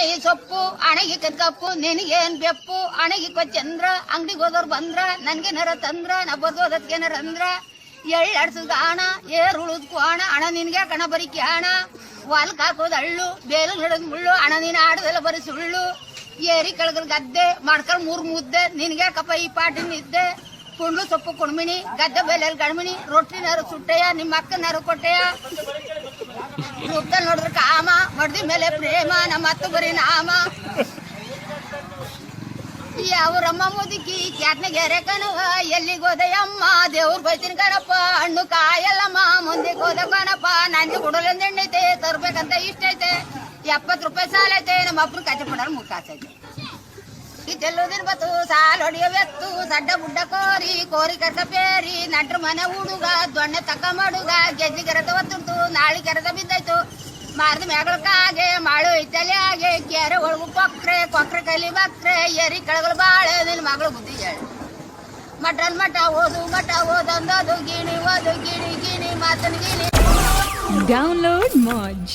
ಈ ಸೊಪ್ಪು ಅಣಗಿ ಕಪ್పు ನಿನಗೇನ್ ಬೆಪ್ಪು ಅಣಗಿ ಚಂದ್ರ ಅಂಗಡಿಗೆ ಹೋದವ್ರು ಬಂದ್ರ ನನ್ಗೇನಾರ ತಂದ್ರ ನಾ ಬರ್ದೋದಕ್ಕೇನಾರ ಅಂದ್ರ ಎಳ್ಳಾಡ್ಸದ್ ಹಣ ಏರ್ ಉಳಿದ್ ಹಣ ಹಣ ನಿನ್ಗೆ ಕಣ ಬರಿಕೆ ಹಣ ಹೊಲ್ಕ್ ಹಾಕೋದ್ ಹಳ್ಳು ಬೇಲು ಹಿಡದ್ ಮುಳ್ಳು ಹಣ ನೀನ್ ಆಡದೆಲ್ಲ ಬರೀ ಸುಳ್ಳು ಏರಿ ಕೆಳಗಲ್ ಗದ್ದೆ ಮಾಡ್ಕೊಂಡ್ 3 ಮುದ್ದೆ ನಿನ್ಗೆ ಕಪ್ಪ ಈ ಪಾಟಿನ ಇದ್ದೆ ಕುಂಡ್ಲು ಸೊಪ್ಪು ಕುಣ್ಮಿನಿ ಗದ್ದೆ ಬೇಲೆಯಲ್ಲಿ ಗಣ್ಮಿನಿ ರೊಟ್ಟಿನಾರು ಸುಟ್ಟೆಯ ನಿಮ್ಮ ಅಕ್ಕನಾರು ಕೊಟ್ಟೆಯ ರೂಪದಲ್ಲಿ ನೋಡಿದ್ರೆ ಕಾಮ ಮಡ್ದಿ ಮೇಲೆ ಪ್ರೇಮ ನಮ್ಮ ಅತ್ತು ಬರೀ ನಾಮ ಅವರಮ್ಮ ಮುದುಕಿ ಕ್ಯಾಟ್ನಗೆರೆ ಕಣವ ಎಲ್ಲಿಗೆ ಹೋದೆಯಮ್ಮ ದೇವ್ರ ಬೈತಿನ ಕಣಪ್ಪ ಹಣ್ಣು ಕಾಯಲ್ಲಮ್ಮ ಮುಂದಕ್ಕೆ ಹೋದ ಕಣಪ್ಪ ನಂದು ಕುಡಲೊಂದು ಎಣ್ಣೈತೆ ತರ್ಬೇಕಂತ ಇಷ್ಟ ಐತೆ 70 ರೂಪಾಯಿ ಸಾಲ ಐತೆ ನಮ್ಮ ಅಪ್ಪನ ಕಚ್ಚೆ ಪಡೋರು ಮುಕ್ಕಾಸೈತೆ ಚೆಲ್ಲೋದಿನ ಬತ್ತು ಸಾಲ ಹೊಡಿಯವೆತ್ತು ಸಡ್ಡ ಬುಡ್ಡ ಕೋರಿ ಕರ್ಕ ಪೇರಿ ನಟ್ರ ಮನೆ ಹುಡುಗ ದೊಣ್ಣೆ ತಕ್ಕ ಮಾಡುಗ ಗೆಜ್ಜಿ ಕೆರೆತ ಒತ್ತುಂಟು ನಾಳಿ ಕೆರೆತ ಬಿದ್ದಾಯ್ತು ಮಾರ್ದ ಮ್ಯಾಗಳಕ್ಕಾಗೆ ಮಾಡು ಇತ್ತಲೆ ಹಾಗೆ ಕೆರೆ ಒಳಗು ಕೊಕ್ರೆ ಕಲಿ ಬಕ್ರೆ ಎರಿ ಕೆಳಗಲು ಬಾಳೆ ನಿನ್ನ ಮಗಳು ಬುದ್ಧಿ ಹೇಳಿ ಮಟನ್ ಮಠ ಓದಂದದು ಗಿಣಿ ಓದು ಗಿಣಿ ಗಿಣಿ ಮಾತನ್ ಗಿಣಿ Download Moj.